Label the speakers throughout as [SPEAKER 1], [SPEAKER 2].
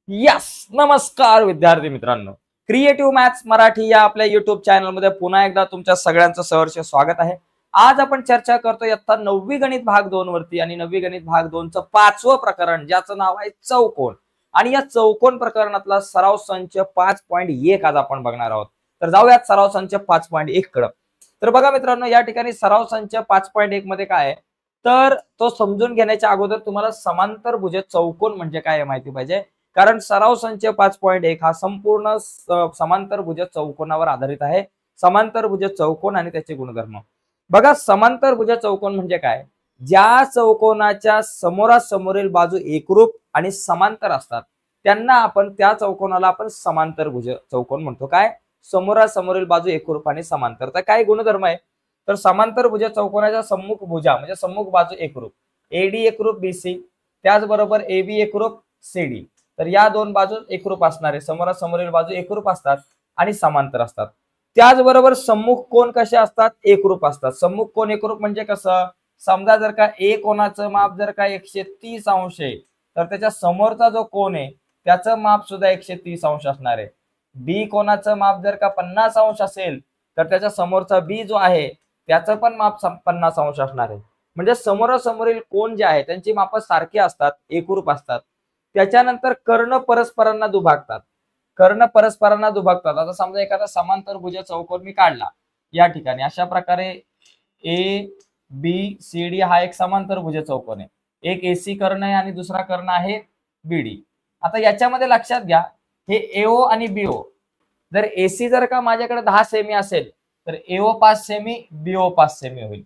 [SPEAKER 1] Yes, नमस्कार विद्यार्थी मित्रांनो, क्रिएटिव्ह मॅथ्स मराठी या आपल्या युट्यूब चॅनलमध्ये पुन्हा एकदा तुमच्या सगळ्यांचं सहर्ष स्वागत आहे। आज आपण चर्चा करतो इयत्ता 9वी गणित भाग 2 वरती आणि 9वी गणित भाग 2 चं 5वं प्रकरण ज्याचं नाव आहे चौकोन। आणि या चौकोन प्रकरणातला सराव संच 5.1 आज आपण बघणार आहोत। तर जाऊयात सराव संच 5.1 कडे। तर बघा मित्रांनो, या ठिकाणी सराव संच 5.1 मध्ये काय आहे तर तो समजून घेण्याच्या अगोदर तुम्हाला समांतरभुज चौकोन म्हणजे काय माहिती पाहिजे, कारण सराव संच 5.1 हा संपूर्ण समांतरभुज चौकोनावर आधारित आहे। समांतरभुज चौकोन आणि त्याचे गुणधर्म बघा। समांतरभुज चौकोन म्हणजे काय, ज्या चौकोनाच्या समोरासमोरील बाजू एकरूप आणि समांतर असतात त्यांना आपण त्या चौकोनाला आपण समांतरभुज चौकोन म्हणतो। काय, समोरासमोरील बाजू एकरूप आणि समांतर। तर काय गुणधर्म आहे तर समांतरभुज चौकोनाच्या सम्मुख भुजा म्हणजे सम्मुख बाजू एकरूप, एडी एकरूप बीसी, त्याचबरोबर एबी एकरूप सीडी। तर या दोन बाजू एकरूप असणारे समोरासमोरील बाजू एकरूप असतात आणि समांतर असतात। त्याचबरोबर सम्मुख कोन कसे असतात, एकरूप असतात। सम्मुख कोन एकरूप म्हणजे कसं, समजा जर का ए कोनाचं माप जर का 130 अंश आहे तर त्याच्या समोरचा जो कोन आहे त्याचं माप सुद्धा 130 अंश असणार आहे। बी कोनाचं माप जर का 50 अंश असेल तर त्याच्या समोरचा बी जो आहे त्याचं पण माप 50 अंश असणार आहे। म्हणजे समोरासमोरील कोन जे आहे त्यांची माप सारखी असतात, एकरूप असतात। त्याच्यानंतर कर्ण परस्परांना दुभागतात। कर्ण परस्परांना दुभागतात। आता समजा एखादा समांतरभुज चौकोन मी काढला या ठिकाणी अशा प्रकारे ए बी सी डी हा एक समांतरभुज चौकोन आहे। एक एसी कर्ण आहे आणि दुसरा कर्ण आहे बीडी। आता याच्यामध्ये लक्षात घ्या, हे एओ आणि बीओ जर एसी जर का माझ्याकडे 10 सेमी असेल तर एओ 5 सेमी बीओ 5 सेमी होईल।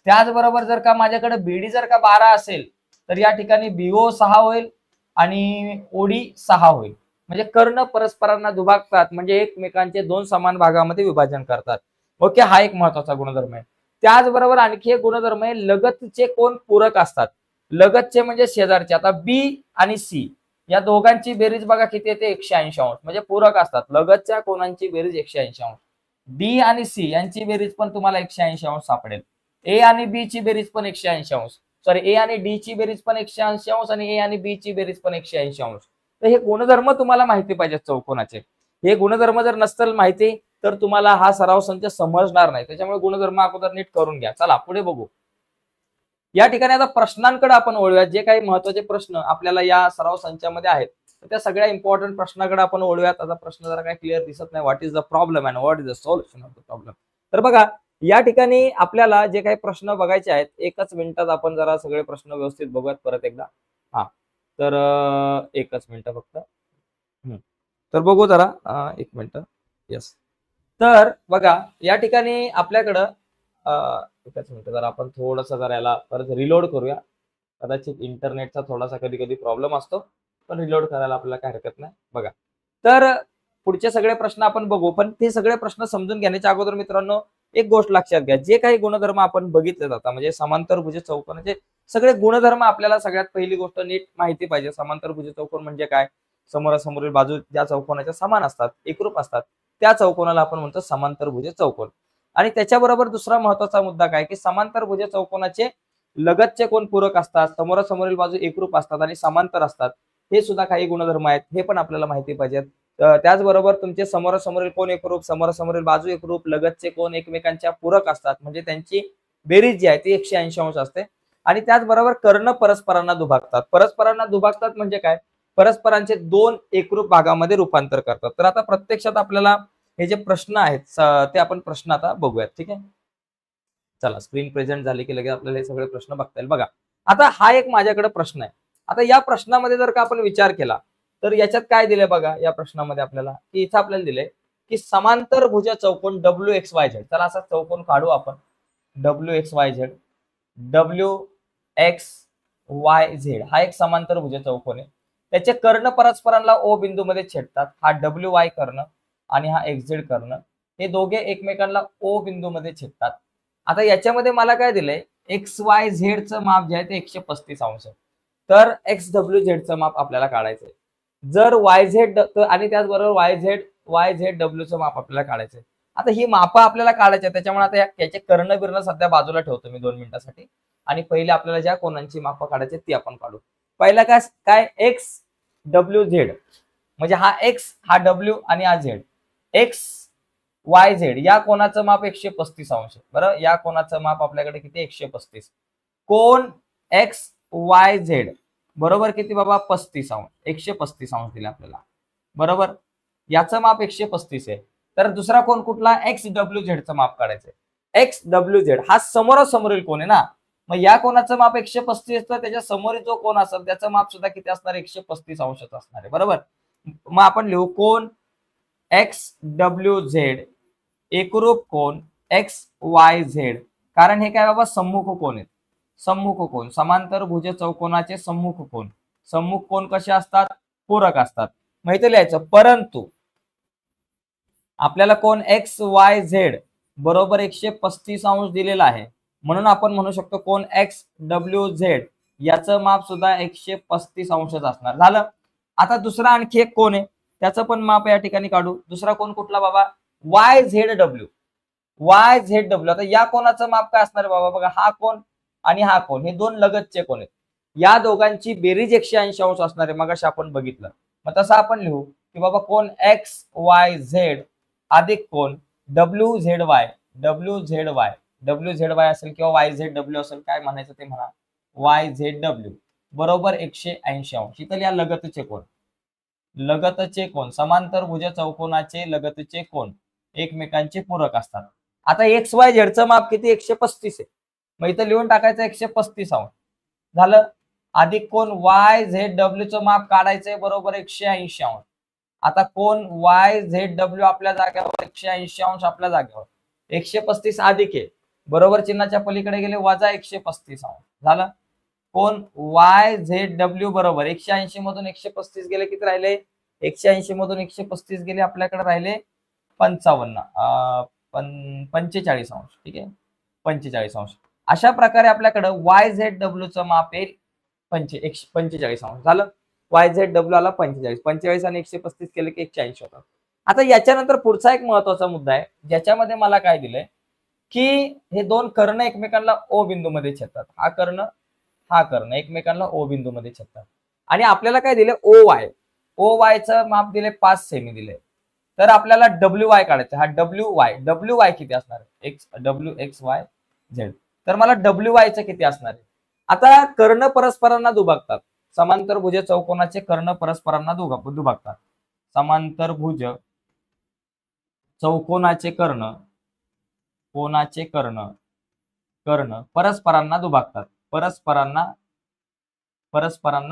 [SPEAKER 1] त्याचबरोबर जर का माझ्याकडे बीडी जर का 12 असेल तर या ठिकाणी बीओ 6 होईल आणि ओडी 6 होईल। म्हणजे कर्ण परस्परांना दुभागतात म्हणजे एकमेकांचे दोन समान भागामध्ये विभाजन करतात। ओके, हा एक महत्वाचा गुणधर्म आहे। त्याचबरोबर आणखी एक गुणधर्म आहे, लगतचे कोन पूरक असतात। लगतचे म्हणजे शेजारचे। आता बी आणि सी या दोघांची बेरीज बघा किती येते, 180 अंश, म्हणजे पूरक असतात। लगतच्या कोनांची बेरीज 180 अंश। डी आणि सी यांची बेरीज पण तुम्हाला 180 अंश सापडेल। ए आणि बी ची बेरीज पण 180 अंश, सॉरी ए आणि डी ची बेरीज पण 180 अंश आणि ए आणि बी ची बेरीज पण 180 अंश। तर हे गुणधर्म तुम्हाला माहिती पाहिजे चौकोनाचे। हे गुणधर्म जर नसतील माहिती तर तुम्हाला हा सराव संच समजणार नाही। त्याच्यामुळे गुणधर्म अगोदर नीट करून घ्या। चला पुढे बघू। या ठिकाणी आता प्रश्नांकडे आपण वळूया। जे काही महत्त्वाचे प्रश्न आपल्याला या सराव संचामध्ये आहेत त्या सगळ्या इम्पॉर्टंट प्रश्नांकडे आपण वळूयात। आता प्रश्न जरा काही क्लिअर दिसत नाही, what is the problem and what is the solution of the problem. तर बघा, या ठिकाणी आपल्याला जे काही प्रश्न बघायचे आहेत एकच मिनिटात आपण जरा सगळे प्रश्न व्यवस्थित बघूयात परत एकदा। हा, तर एकच मिनिट फक्त। तर बघू जरा, एक मिनिट। यस, तर बघा या ठिकाणी आपल्याकडं एकच मिनिट जरा आपण थोडंसं जरा याला परत रिलोड करूया। कदाचित इंटरनेटचा थोडासा कधी कधी प्रॉब्लेम असतो, पण रिलोड करायला आपल्याला काही हरकत नाही। बघा, तर पुढचे सगळे प्रश्न आपण बघू, पण ते सगळे प्रश्न समजून घेण्याच्या अगोदर मित्रांनो एक गोष्ट लक्षात घ्या, जे काही गुणधर्म आपण बघितले जातात म्हणजे समांतरभुज चौकोनाचे सगळे गुणधर्म आपल्याला सगळ्यात पहिली गोष्ट नीट माहिती पाहिजे। समांतरभुज चौकोन म्हणजे काय, समोरासमोरील बाजू ज्या चौकोनाच्या समान असतात, एकरूप असतात त्या चौकोनाला आपण म्हणतो समांतरभुज चौकोन। आणि त्याच्याबरोबर दुसरा महत्वाचा मुद्दा काय की समांतरभुज चौकोनाचे लगतचे कोन पूरक असतात, समोरासमोरील बाजू एकरूप असतात आणि समांतर असतात। हे सुद्धा काही गुणधर्म आहेत, हे पण आपल्याला माहिती पाहिजेत। त्याचबरोबर तुमचे समोरासमोरील कोन एकरूप, समोरासमोरील बाजू एकरूप, लगतचे कोन एकमेकांच्या पूरक असतात म्हणजे त्यांची बेरीज जी आहे ती 180 अंश असते। आणि त्याचबरोबर कर्ण परस्परांना दुभागतात। परस्परांना दुभागतात म्हणजे काय, परस्परांचे दोन एकरूप भागामध्ये रूपांतर करतात। तर आता प्रत्यक्षात आपल्याला हे जे प्रश्न आहेत ते आपण प्रश्न आता बघूयात। ठीक आहे, चला स्क्रीन प्रेझेंट झाली की लगेच आपल्याला हे सगळे प्रश्न बघता येईल। बघा, आता हा एक माझ्याकडे प्रश्न आहे। आता या प्रश्नामध्ये जर का आपण विचार केला तर याच्यात काय दिले बघा, या प्रश्नामध्ये आपल्याला की इथं आपल्याला दिले की समांतरभुज चौकोन WXYZ। चला असा चौकोन काढू आपण, WXYZ, WXYZ हा एक समांतरभुज चौकोन आहे। त्याचे कर्ण परस्परांना O बिंदूमध्ये छेदतात। हा WY कर्ण आणि हा XZ कर्ण हे दोघे एकमेकांना O बिंदूमध्ये छेदतात। आता याच्यामध्ये मला काय दिलंय, XYZ चं माप जे आहे ते 135 अंश आहे। तर XWZ चं माप आपल्याला काढायचंय। जर YZ आणि त्याचबरोबर YZW चं माप आपल्याला काढायचंय। आता ही माप आपल्याला काढायची आहे, त्याच्यामुळे आता याचे कर्ण बिर्ण सध्या बाजूला ठेवतो मी 2 मिनिटांसाठी आणि पहिले आपल्याला ज्या कोनांची माप काढायची ती आपण काढू। पहिला काय XWZ, म्हणजे हा एक्स, हा डब्ल्यू आणि हा झेड. एक्स वाय झेड या कोणाचं माप 135 अंश. बरं, या कोणाचं माप आपल्याकडे किती 135. कोण एक्स वाय झेड बरोबर किती बाबा 35 अंश, 135 अंश दिले आपल्याला. बरोबर, याचं माप 135 आहे. तर दुसरा कोण कुठला, एक्स डब्ल्यू झेडचं माप काढायचंय. एक्स डब्ल्यू झेड हा समोरासमोरील कोण आहे ना, मग या कोणाचं माप 135 तर त्याच्या समोरील जो कोण असेल त्याचं माप सुद्धा किती असणार, 135 अंशाचं असणार आहे. बरोबर, मग आपण लिहू कोण एक्स डब्ल्यू झेड एकरूप कोण एक्स वाय झेड. कारण हे काय बाबा सम्मुख कोण आहेत. सम्मुख कोण, समांतर भुज चौकोनाचे सम्मुख कोण. सम्मुख कोण कसे असतात, पूरक असतात. माहिती लिहायचं. परंतु आपल्याला कोण एक्स वाय झेड बरोबर 135 अंश दिलेला आहे, म्हणून आपण म्हणू शकतो कोण एक्स डब्ल्यू झेड याचं माप सुद्धा 135 अंशच असणार. झालं. आता दुसरा आणखी एक कोण आहे त्याचं पण माप या ठिकाणी काढू. दुसरा कोण कुठला बाबा, Y Z W. Y Z W. आता या कोणाचं माप काय असणार बाबा, बघा हा कोण आणि हा कोण, हे दोन लगतचे कोण आहेत. या दोघांची बेरीज 180 अंश असणार आहे, मगाशी आपण बघितलं. मग तसं आपण लिहू की बाबा कोण एक्स वाय झेड अधिक कोण W Z Y. W Z Y, W Z Y असेल किंवा वाय झेड डब्ल्यू असेल, काय म्हणायचं ते म्हणा, वाय झेड डब्ल्यू बरोबर 180 अंश. इथं या लगतचे कोण. लगतचे कोण, समांतर भुज चौकोनाचे लगतचे कोण एकमेकांचे पूरक असतात. आता एक्स वाय झेडचं माप किती 135 आहे, मग इथं लिहून टाकायचं 135 अंश. झालं. अधिक कोण वाय झेड डब्ल्यूचं माप काढायचंय बरोबर 180 अंश. आता कोण वाय झेड डब्ल्यू आपल्या जागेवर 180 अंश आपल्या जागेवर 135 अधिक आहे बरोबर चिन्हाच्या पलीकडे गेले वजा 135 अंश. झालं. कोण वाय झेड डब्ल्यू बरोबर 180 मधून 135 गेले किती राहिले, 180 मधून 135 गेले आपल्याकडे राहिले 45 अंश. ठीक आहे, 45 अंश. अशा प्रकारे आपल्याकडे वाय झेड डब्ल्यूचं माप येईल 45 अंश. झालं. वाय झेड डब्ल्यू आला 45 आणि 135 केले की 180 होतात. आता याच्यानंतर पुढचा एक महत्वाचा मुद्दा आहे ज्याच्यामध्ये मला काय दिलंय की हे दोन कर्ण एकमेकांना ओ बिंदूमध्ये छेदतात. हा कर्ण एकमेकांना ओ बिंदूमध्ये छेदतात आणि आपल्याला काय दिले ओ वायचं माप दिले 5 सेमी दिले. तर आपल्याला डब्ल्यू वाय काढायचं. हा डब्ल्यू वाय किती असणार आहे, डब्ल्यू एक्स वाय झेड. तर मला डब्ल्यू वायचं किती असणार आहे. आता कर्ण परस्परांना दुभागतात. समांतर भुज चौकोनाचे कर्ण परस्परांना दुभागतात. समांतर भुज चौकोनाचे कर्ण परस्परांना दुभागतात. परस्परांना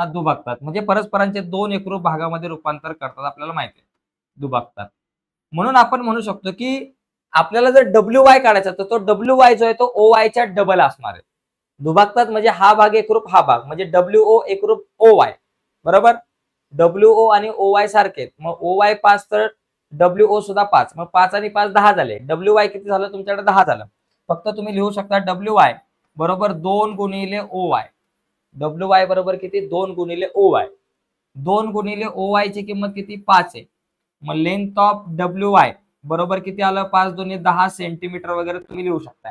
[SPEAKER 1] दुभागतात म्हणजे परस्परांचे दोन एकरूप भागामध्ये रूपांतर करतात. आपल्याला माहिती आहे दुभागतात. म्हणून आपण म्हणू शकतो की आपल्याला जर डब्ल्यू वाय काढायचा तर तो डब्ल्यू वाय जो आहे तो ओ वायच्या डबल असणार आहे. दुभागतात म्हणजे हा भाग एकरूप हा भाग म्हणजे डब्ल्यू ओ एकरूप ओ वाय. बरोबर, डब्ल्यू ओ आणि ओ वाय सारखे. मग ओ वाय 5 तर डब्ल्यू ओ सुद्धा 5. मग 5 आणि 5 10 झाले. डब्ल्यू वाय किती झालं तुमच्याकडे 10 झालं. फक्त तुम्ही लिहू शकता डब्ल्यू वाय बरोबर 2 गुणिले ओ वाय. डब्ल्यू वाय बरोबर किती 2 गुणिले ओ वाय. 2 गुणिले ओ वाय ची किंमत किती 5 आहे. मग लेंथ ऑफ डब्ल्यू वाय बरोबर किती आलं 5 2 10 सेंटीमीटर वगैरे तुम्ही लिहू शकता.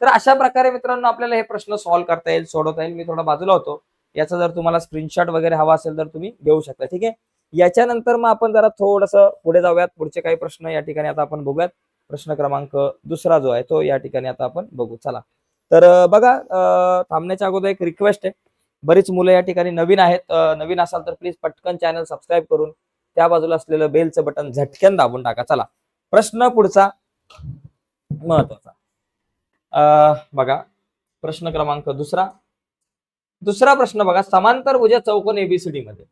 [SPEAKER 1] तर अशा प्रकारे मित्रांनो आपल्याला हे प्रश्न सॉल्व्ह करता येईल, सोडवता येईल. मी थोडा बाजूला होतो. याचा जर तुम्हाला स्क्रीनशॉट वगैरे हवा असेल तर तुम्ही घेऊ शकता. ठीक आहे. याच्यानंतर मग आपण जरा थोडंसं पुढे जाऊयात. पुढचे काही प्रश्न या ठिकाणी आता आपण बघूयात. प्रश्न क्रमांक दुसरा जो आहे तो या ठिकाणी आता आपण बघू. चला तर बघा थांबण्याच्या अगोदर एक रिक्वेस्ट आहे. बरीच मुलं या ठिकाणी नवीन आहेत. नवीन असाल तर प्लीज पटकन चॅनल सबस्क्राईब करून त्या बाजूला असलेलं बेलचं बटन झटक्यान दाबून टाका. चला प्रश्न पुढचा महत्वाचा बघा. प्रश्न क्रमांक दुसरा प्रश्न बघा. समांतर भुज चौकोन एबीसीडी मध्ये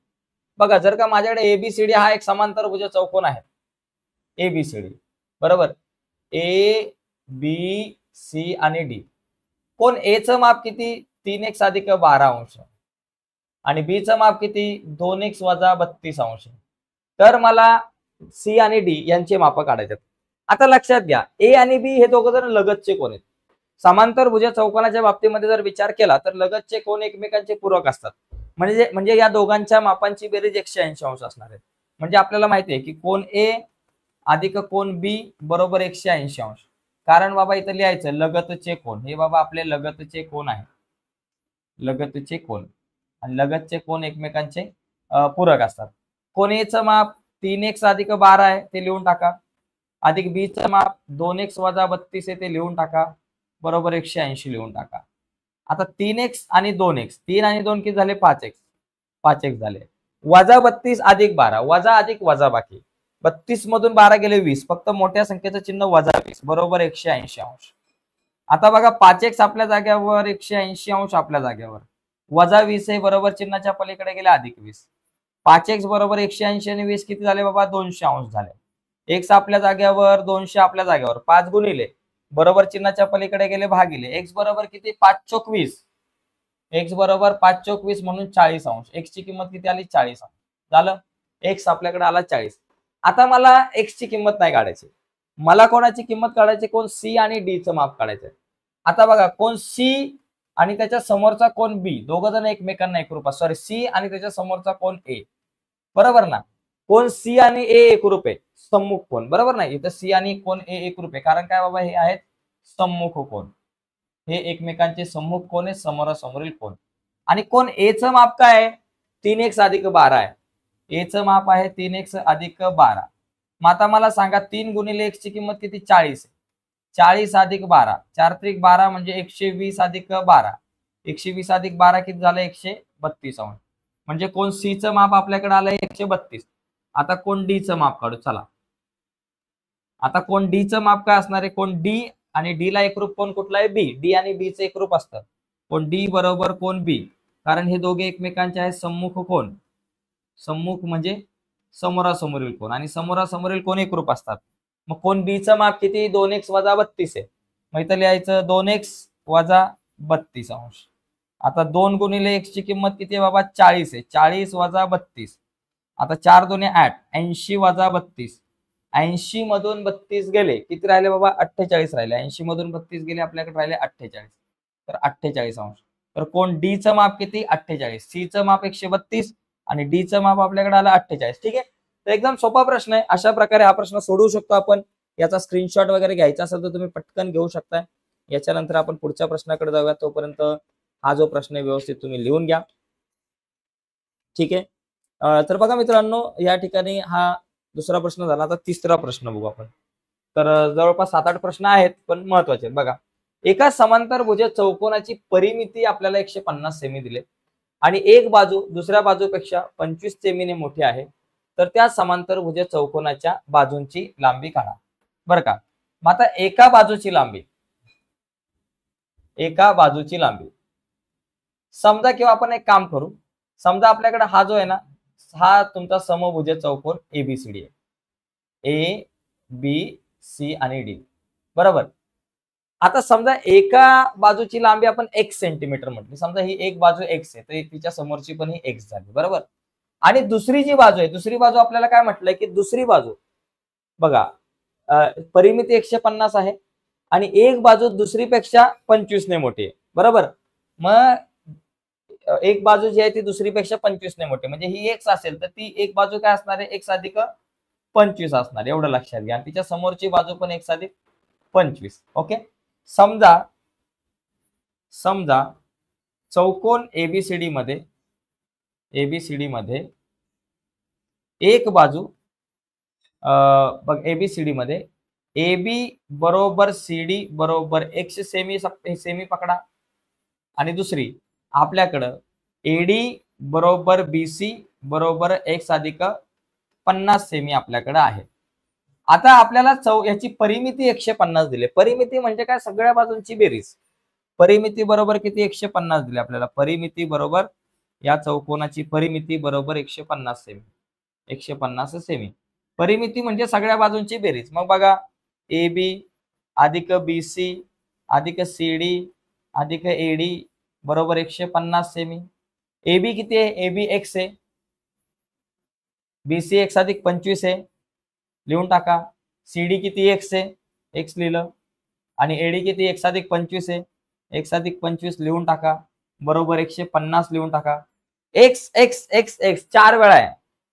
[SPEAKER 1] बघा जर का माझ्याकडे एबीसीडी हा एक समांतर भुज चौकोन आहे. एबीसीडी बरोबर ए बी सी आणि डी. कोण ए चं माप किती 3x अधिक 12 अंश आणि बी चं माप किती 2x वजा 32 अंश. तर मला सी आणि डी यांचे माप काढायचे. आता लक्षात घ्या ए आणि बी हे दोघं जण लगतचे कोण आहेत. समांतर भुज चौकोनाच्या बाबतीमध्ये जर विचार केला तर लगतचे कोण एकमेकांचे पूरक असतात. म्हणजे या दोघांच्या मापांची बेरीज 180 अंश असणार आहे. म्हणजे आपल्याला माहिती आहे की कोण ए अधिक कोण बी बरोबर 180 अंश. कारण बाबा इथं लिहायचं लगतचे कोण. हे बाबा आपले लगतचे कोण आहे. लगतचे कोण आणि लगतचे कोण एकमेकांचे पूरक असतात. कोण ए चं माप 3x अधिक 12 आहे ते लिहून टाका, अधिक b चं माप 2x वजा 32 आहे ते लिहून टाका, बरोबर 180 लिहून टाका. आता 3x आणि 2x, 3 आणि 2 किती झाले 5x, 5x झाले. वजा 32 अधिक 12, वजा अधिक वजा बाकी, 32 मधून 12 गेले 20, फक्त मोठ्या संख्येचं चिन्ह वजा 20, बरोबर 180 अंश. आता बघा 5x आपल्या जाग्यावर, 180 अंश आपल्या जाग्यावर, वजा 20 आहे बरोबर चिन्हाच्या पलीकडे गेले अधिक 20. 5x बरोबर 180 आणि 20 किती झाले बाबा 200 अंश झाले. x आपल्या जाग्यावर, 200 आपल्या जाग्यावर, 5 गुणिले बरोबर चिन्हाच्या पलीकडे गेले भागिले, x बरोबर किती 5 चोक 20, x बरोबर 5 चोक 20 म्हणून 40 अंश. x ची किंमत किती आली 40 अंश. झालं, x आपल्याकडे आला 40. आता मला x ची किंमत नाही काढायची, मला कोणाची किंमत काढायची, कोण c आणि d चं माप काढायचं. आता बघा कोण c आणि त्याच्या समोरचा कोण b, दोघं जण एकमेकांना एकरूप, सॉरी c आणि त्याच्या समोरचा कोण a, बरोबर ना. कोण c आणि a एकरूप आहे, सम्मुख कोण, बरोबर ना. इथं c आणि कोण a एकरूप आहे, कारण काय बाबा हे आहेत सम्मुख कोण, हे एकमेकांचे सम्मुख कोण आहे, समोरासमोरील कोण. आणि कोण a चं माप काय आहे 3x अधिक 12 आहे, a चं माप आहे 3x अधिक 12. मग आता मला सांगा 3 गुणिले x ची किंमत किती 40 आहे, 40 अधिक 12, 4 त्रिक 12 म्हणजे 120 अधिक 12, 120 अधिक 12 किती झालं 132 अंश. म्हणजे कोण c चं माप आपल्याकडे आलंय 132. आता कोण d चं माप काढू, चला. आता कोण d चं माप काय असणार आहे, कोण d आणि d ला एकरूप कोण कुठला आहे b, d आणि b चं एकरूप असतं, कोण d बरोबर कोण b, कारण हे दोघे एकमेकांचे आहेत सम्मुख कोण, सम्मुख म्हणजे समोरासमोरील कोण, आणि समोरासमोरील कोण एकरूप असतात. मग कोण b चं माप किती 2x वजा 32 आहे, मग इथं लिहायचं 2x वजा 32 अंश. आता 2 गुणिले x ची किंमत किती आहे बाबा 40 आहे, 40 वजा 32. आता 4 दुने 8, 80 वजा 32, 80 मधून 32 गेले किती राहिले बाबा 48 राहिले, 80 मधून 32 गेले आपल्याकडे राहिले 48, तर 48 अंश. तर कोण d चं माप किती 48, c चं माप 132 आणि d चं माप आपल्याकडे आलं 48. ठीक आहे, तर एकदम सोपा प्रश्न आहे. अशा प्रकारे हा प्रश्न सोडवू शकतो आपण. याचा स्क्रीनशॉट वगैरे घ्यायचा असेल तर तुम्ही पटकन घेऊ शकताय. याच्यानंतर आपण पुढच्या प्रश्नाकडे जाऊया, तोपर्यंत हा जो प्रश्न आहे व्यवस्थित तुम्ही लिहून घ्या. ठीक आहे, तर बघा मित्रांनो या ठिकाणी हा दुसरा प्रश्न झाला. आता तिसरा प्रश्न बघू आपण. तर जवळपास 7-8 प्रश्न आहेत पण महत्वाचे. बघा, एका समांतरभुज चौकोनाची परिमिती आपल्याला 150 सेमी दिले आणि एक बाजू दुसऱ्या बाजूपेक्षा 25 सेमीने मोठी आहे, तर त्या समांतरभुज चौकोनाच्या बाजूंची लांबी काढा. बरं का, मग आता एका बाजूची लांबी समजा, किंवा आपण एक काम करू, समजा आपल्याकडे हा जो आहे ना, हा तुमचा समभुज चौकोन एबीसीडी आहे, ए बी सी आणि डी, बरोबर. आता समजा एका बाजूची लांबी आपण x सेंटीमीटर म्हटली, समजा ही एक बाजू x आहे तर तिच्या समोरची पण ही x झाली, बरोबर. आणि दुसरी जी बाजू आहे, दुसरी बाजू आपल्याला काय म्हटलंय की दुसरी बाजू बघा परिमिती 150 आहे आणि एक बाजू दुसरीपेक्षा 25 ने मोठी आहे, बरोबर. मग एक बाजू जी आहे ती दुसरीपेक्षा 25 ने मोठी, म्हणजे ही x असेल तर ती एक बाजू काय असणार आहे x अधिक 25 असणार, एवढं लक्षात घ्या. तिच्या समोरची बाजू पण x अधिक 25. ओके, समजा चौकोन एबीसीडी मध्ये एक बाजू बघ एबीसीडी मध्ये AB बरोबर CD बरोबर x सेमी पकडा, आणि दुसरी आपल्याकडं AD बरोबर BC बरोबर x अधिक 50 सेमी आपल्याकडे आहे. आता आपल्याला याची परिमिती 150 दिली. परिमिती म्हणजे काय, सगळ्या बाजूंची बेरीज. परिमिती बरोबर किती 150 दिली आपल्याला. परिमिती बरोबर या चौकोनाची परिमिती बरोबर 150 सेमी, 150 सेमी. परिमिती म्हणजे सगळ्या बाजूंची बेरीज. मग बघा AB अधिक BC अधिक CD अधिक AD बरोबर 150 सेमी. AB किती आहे, AB x आहे, BC x अधिक 25 आहे, लिहून टाका. CD किती x आहे, x लिहिलं, आणि AD किती x अधिक 25 आहे, x अधिक 25 लिहून टाका, बरोबर 150 लिहून टाका. x x x x 4 वेळा आहे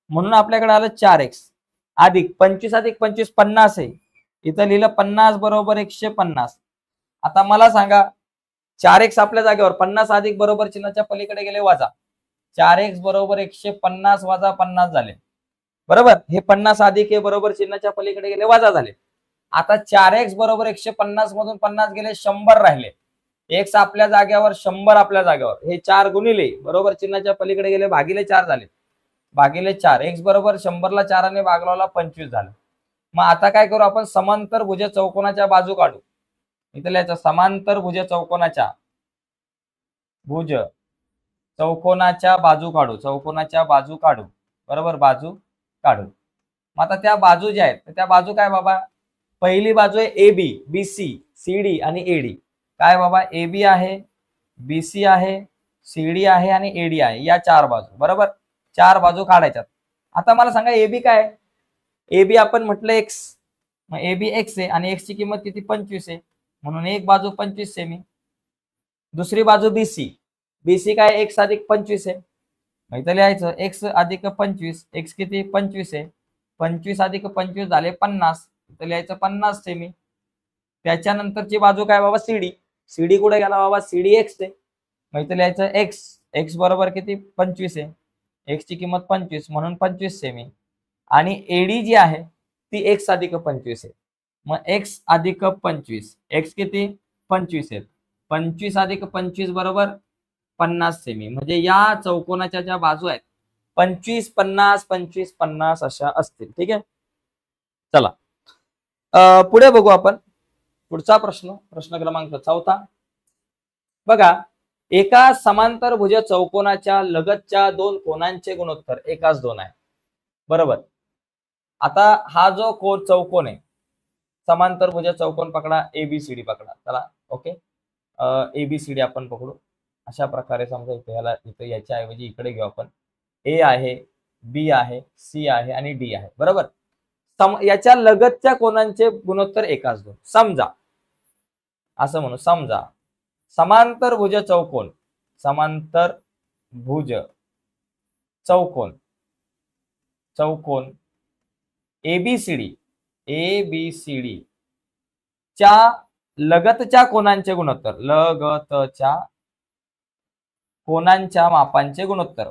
[SPEAKER 1] म्हणून आपल्याकडे आलं 4x अधिक 25 अधिक 25 50 आहे, इथं लिहिलं 50 बरोबर 150. आता मला सांगा 4x आपल्या जागेवर 50 अधिक बरोबर चिन्हाच्या पलीकडे गेले वजा, 4x बरोबर 150 वजा 50 झाले. बरोबर. हे 50 अधिक हे बरोबर चिन्हाच्या पलीकडे गेले, वजा झाले. आता 4x बरोबर 150 मधून 50 गेले, 100 राहिले. x आपल्या जागेवर, 100 आपल्या जागेवर. हे 4 गुणिले बरोबर चिन्हाच्या पलीकडे गेले, भागिले 4 झाले. भागिले 4 x बरोबर 100ला 4 ने भागला 25 झालं. मग आता काय करू आपण, समांतर भुज चौकोनाच्या बाजू काढू. इथं लिहायचं समांतर भुज चौकोनाच्या बाजू काढू. चौकोनाच्या बाजू काढू. बरोबर, बाजू काढू. मग आता त्या बाजू ज्या आहेत त्या बाजू काय बाबा, पहिली बाजू आहे A B, B C, C D आणि एडी. काय बाबा, ए बी आहे, बी सी आहे, सी डी आहे आणि एडी आहे. या 4 बाजू. बरोबर, 4 बाजू काढायच्यात. आता मला सांगा ए बी काय, ए बी आपण म्हटलं एक्स. मग ए बी एक्स आहे आणि एक्स ची किंमत किती, 25 आहे. म्हणून एक बाजू 25 सेमी. दुसरी बाजू बी सी, बी सी काय एक्स अधिक 25 आहे. मग इथं लिहायचं एक्स अधिक 25, एक्स किती 25 आहे, 25 अधिक 25 झाले 50. इथं लिहायचं 50 सेमी. त्याच्यानंतरची बाजू काय बाबा, सीडी. सीडी कुठे गेला बाबा, सीडी एक्स आहे. मग इथं लिहायचं एक्स, एक्स बरोबर किती 25 आहे, एक्स ची किंमत 25 म्हणून 25 सेमी. आणि एडी जी आहे ती एक्स अधिक 25 आहे. मग एक्स अधिक 25, एक्स किती 25 आहे, 25 अधिक 25 बरोबर 50 सेमी. म्हणजे या चौकोनाच्या ज्या बाजू आहेत 25 50 25 50 अशा असतील. ठीक आहे, चला पुढे बघू आपण. पुढचा प्रश्न, प्रश्न क्रमांक 4. बघा, एका समांतर भुज चौकोनाच्या लगतच्या 2 कोनांचे गुणोत्तर एकाच 2 आहे. बरोबर. आता हा जो चौकोन आहे, समांतर भुज चौकोन पकडा, एबीसीडी पकडा. चला ओके, एबीसीडी आपण पकडू. अशा प्रकारे समजा इथं याच्या ऐवजी इकडे घेऊ आपण. ए आहे, बी आहे, सी आहे आणि डी आहे. बरोबर. याच्या लगतच्या कोनांचे गुणोत्तर एकाच 2. समजा असं म्हणू, समजा समांतर भुज चौकोन, समांतर भुज चौकोन, चौकोन एबीसीडी, एबीसीडी च्या लगतच्या कोनांचे गुणोत्तर, लगतच्या कोनांच्या मापांचे गुणोत्तर,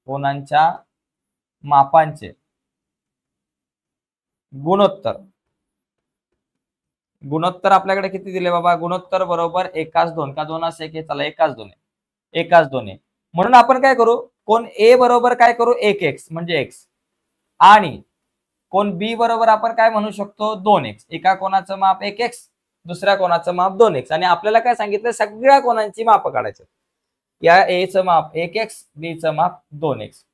[SPEAKER 1] कोनांच्या मापांचे गुणोत्तर. गुणोत्तर आपल्याकडे किती दिले बाबा, गुणोत्तर बरोबर एकाच 2 का 2 असे की, चला एकाच 2 आहे, एकाच 2 आहे. म्हणून आपण काय करू, कोण ए बरोबर काय करू 1x म्हणजे x, आणि कोण बी बरोबर आपण काय म्हणू शकतो 2x. एका कोणाचं माप 1x, दुसऱ्या कोणाचं माप 2x. आणि आपल्याला काय सांगितलं, सगळ्या कोणांची माप काढायची. या ए चं माप 1x, बी चं माप 2x.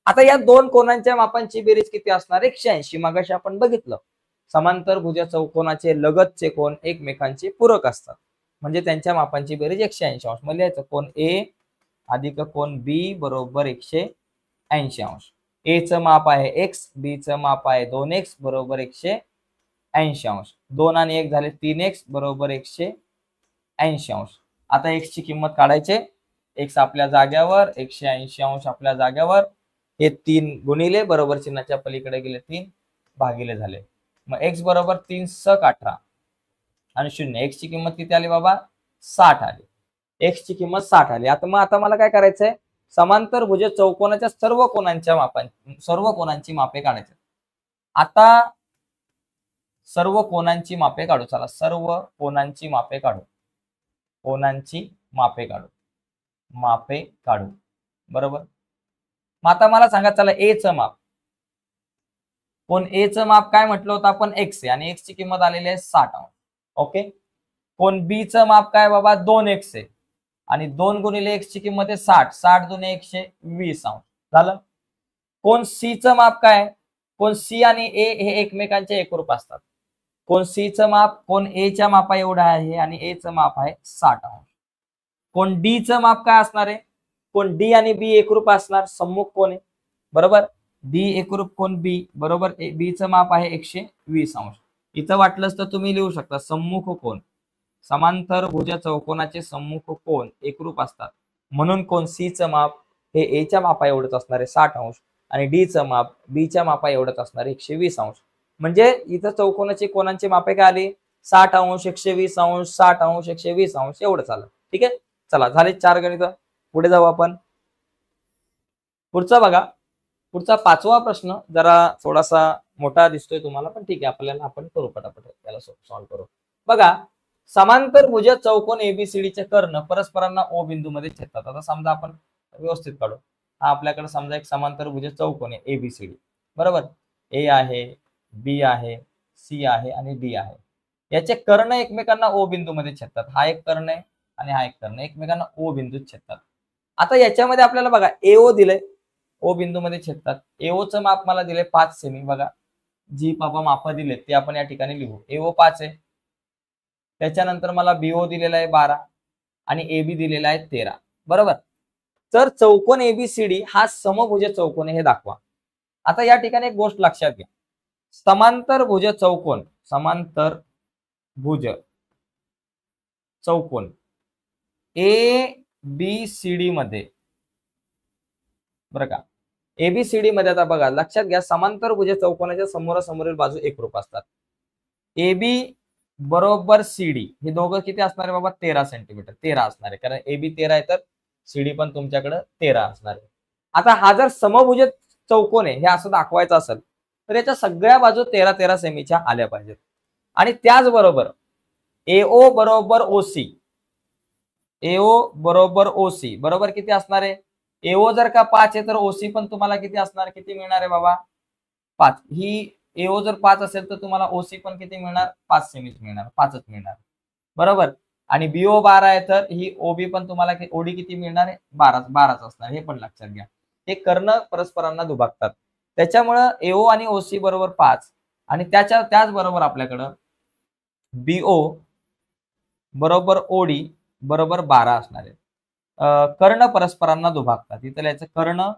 [SPEAKER 1] आता या 2 कोनांच्या मापांची बेरीज किती असणार, 180. मगाशी आपण बघितलं, समांतर भुज चौकोनाचे लगतचे कोन एकमेकांचे पूरक असतात, म्हणजे त्यांच्या मापांची बेरीज 180 अंश. म्हणजे याचं कोन ए अधिक कोन बी बरोबर 180 अंश. ए चं माप आहे एक्स, बी चं माप आहे 2x बरोबर 180 अंश. 2 आणि 1 झाले 3x बरोबर 180 अंश. आता x ची किंमत काढायची. x आपल्या जाग्यावर, 180 अंश आपल्या जाग्यावर. हे 3 गुणिले बरोबर चिन्हाच्या पलीकडे गेले 3 भागिले झाले. मग x बरोबर 3 सक 18 आणि 0. x ची किंमत किती आली बाबा, 60 आली. x ची किंमत 60 आली. आता मला काय करायचंय, समांतर भुज चौकोनाच्या सर्व कोनांची मापे काढायची. आता सर्व कोनांची मापे काढू. चला सर्व कोनांची मापे काढू, कोनांची मापे काढू, मापे काढू. बरोबर. मग आता मला सांगा, चला ए चं माप, कोण ए चं माप काय म्हटलं होतं आपण x आहे आणि x ची किंमत आलेली आहे 60 अंश. ओके. कोण बी चं माप काय बाबा 2x आहे आणि 2 गुणिले x ची किंमत आहे 60, 60 दुने 120 अंश झालं. कोण सी चं माप काय, कोण सी आणि ए हे एकमेकांचे एकरूप असतात. कोण सी चं माप कोण ए च्या मापा एवढं आहे आणि ए चं माप आहे 60 अंश. कोण डी चं माप काय असणार आहे, कोण डी आणि बी एकरूप असणार, सम्मुख कोण आहे. बरोबर. डी एकरूप कोण बी बरोबर, बी चं माप आहे 120 अंश. इथं वाटलंच तर तुम्ही लिहू शकता सम्मुख कोण, समांतर भुज चौकोनाचे सम्मुख कोण एकरूप असतात, म्हणून कोण सी चं माप हे ए च्या मापा एवढंच असणार आहे 60 अंश आणि डी चं माप बी च्या मापा एवढंच असणार आहे 120 अंश. म्हणजे इथं चौकोनाची कोणांची मापे काय आली, 60 अंश, 120 अंश, 60 अंश, 120 अंश एवढं आलं. ठीक आहे. चला झाले 4 गणित. पुढे जाऊ आपण. पुढचं बघा, पुढचा पाचवा प्रश्न जरा थोडासा मोठा दिसतोय तुम्हाला, पण ठीक आहे, आपल्याला आपण करू पटापट त्याला सॉल्व्ह करू. बघा, समांतरभुज चौकोन एबीसीडीचे कर्ण परस्परांना ओ बिंदूमध्ये छेदतात. आता समजा आपण व्यवस्थित काढू. हा आपल्याकडे समजा एक समांतरभुज चौकोन आहे एबीसीडी, बरोबर. ए आहे, बी आहे, सी आहे आणि डी आहे. याचे कर्ण एकमेकांना ओ बिंदूमध्ये छेदतात. हा एक कर्ण आहे आणि हा एक कर्ण एकमेकांना ओ बिंदूत छेदतात. आता याच्यामध्ये आपल्याला बघा एओ दिलंय, ओ बिंदूमध्ये छेदतात. एओचं माप मला दिलंय 5 सेमी. बघा, जी बाबा माप दिले ते आपण या ठिकाणी लिहू. एओ 5 आहे. त्याच्यानंतर मला बीओ दिलेला आहे 12 आणि एबी दिलेला आहे 13, बरोबर. तर चौकोन एबीसीडी हा समभुज चौकोन आहे हे दाखवा. आता या ठिकाणी एक गोष्ट लक्षात घ्या, समांतरभुज चौकोन, समांतरभुज चौकोन ए बी सी डी मध्ये, बरं का, एबीसीडी मध्ये आता बघा लक्षात घ्या, समांतरभुज चौकोनाच्या समोरासमोरील बाजू एकरूप असतात. एबी बरोबर सीडी हे दोघं किती असणार आहे बाबा, 13 सेंटीमीटर, 13 असणार आहे, कारण एबी 13 आहे तर सीडी पण तुमच्याकडे 13 असणार आहे. आता हा जर समभुज चौकोन आहे हे असं दाखवायचं असेल तर याच्या सगळ्या बाजू 13-13 सेमीच्या आल्या पाहिजेत. आणि त्याचबरोबर एओ बरोबर ओसी, एओ बरोबर ओसी बरोबर किती असणार आहे, एओ जर का 5 आहे तर ओसी पण तुम्हाला किती असणार, किती मिळणार आहे बाबा, 5. ही एओ जर 5 असेल तर तुम्हाला ओसी पण किती मिळणार, 5 सेमीच मिळणार, 5च मिळणार, बरोबर. आणि बीओ 12 आहे तर ही ओबी पण तुम्हाला ओडी किती मिळणार आहे, 12च असणार, हे पण लक्षात घ्या. हे कर्ण परस्परांना दुभागतात, त्याच्यामुळं एओ आणि ओसी बरोबर 5 आणि त्याचबरोबर आपल्याकडं बीओ बरोबर ओडी बरोबर 12 असणार आहे. कर्ण परस्परांना दुभागतात, इथं लिहायचं कर्ण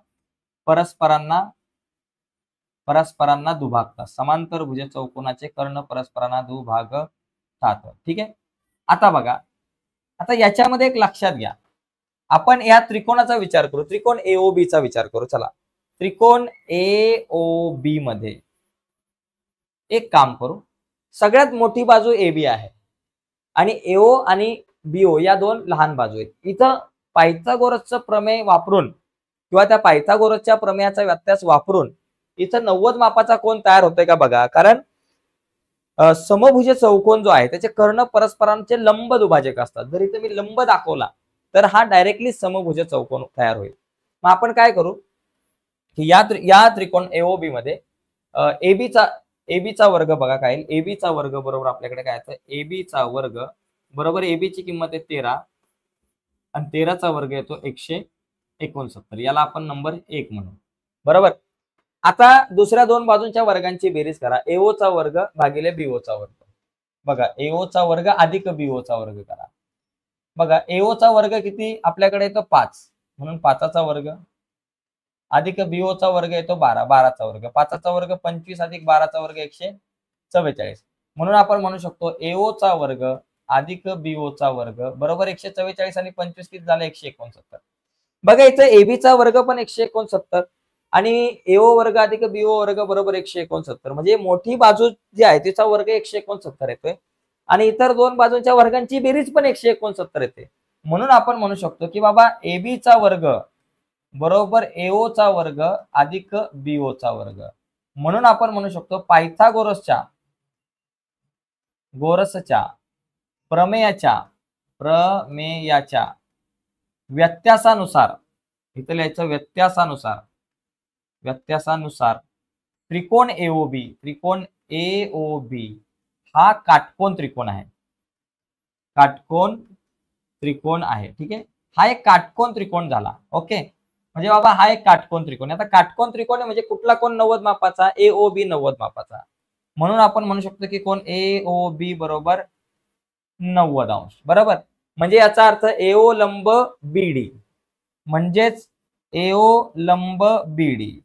[SPEAKER 1] परस्परांना दुभागतात. समांतरभुज चौकोनाचे कर्ण परस्परांना दुभागतात, ठीक आहे. आता बघा, आता याच्यामध्ये एक लक्षात घ्या, आपण या त्रिकोणाचा विचार करू, त्रिकोण एओबी चा विचार करू. चला, त्रिकोण एओबी मध्ये एक काम करू, सगळ्यात मोठी बाजू एबी आहे आणि एओ आणि बीओ या दोन लहान बाजू आहेत. इथं पायथागोरसचं प्रमेय वापरून किंवा त्या पायथागोरसच्या प्रमेयाचा व्यत्यास वापरून इथं 90 मापाचा कोन तयार होतोय का बघा, कारण समभुज चौकोन जो आहे त्याचे कर्ण परस्परांचे लंब दुभाजक असतात. जर इथे मी लंब दाखवला तर हा डायरेक्टली समभुज चौकोन तयार होईल. मग आपण काय करू की या त्रिकोण एओबी मध्ये एबीचा वर्ग बघा काय, एबीचा वर्ग बरोबर आपल्याकडे काय येतं, एबीचा वर्ग बरोबर एबीची किंमत आहे 13 आणि 13चा वर्ग येतो 169, याला आपण नंबर 1 म्हणू, बरोबर. आता दुसऱ्या दोन बाजूंच्या वर्गांची बेरीज करा, एओचा वर्ग भागिले बीओचा वर्ग. बघा, एओचा वर्ग अधिक बीओचा वर्ग करा. बघा, एओचा वर्ग किती आपल्याकडे येतो 5 म्हणून 5चा वर्ग अधिक बीओचा वर्ग येतो 12, 12चा वर्ग, 5चा वर्ग 25 अधिक 12चा वर्ग 144, म्हणून आपण म्हणू शकतो एओचा वर्ग अधिक बीओचा वर्ग बरोबर 144 आणि 25 किती झाले 169. बघा, इथं एबीचा वर्ग पण 169 आणि एओ वर्ग अधिक बीओ वर्ग बरोबर 169, म्हणजे मोठी बाजू जी आहे तिचा वर्ग 169 येतोय आणि इतर दोन बाजूंच्या वर्गांची बेरीज पण 169 येते. म्हणून आपण म्हणू शकतो की बाबा एबीचा वर्ग बरोबर एओचा वर्ग अधिक बीओचा वर्ग. म्हणून आपण म्हणू शकतो पायथागोरसच्या प्रमेयाच्या व्यत्यासानुसार, इथं लिहायचं व्यत्यासानुसार त्रिकोण एओबी हा काटकोन त्रिकोण आहे, ठीक आहे. हा एक काटकोन त्रिकोण झाला, ओके. म्हणजे बाबा हा एक काटकोन त्रिकोण. आता काटकोन त्रिकोण म्हणजे कुठला कोण 90 मापाचा, एओबी 90 मापाचा, म्हणून आपण म्हणू शकतो की कोण एओबी बरोबर 90 अंश, बरोबर. म्हणजे याचा अर्थ एओ लंब बीडी म्हणजेच एओ लंब बीडी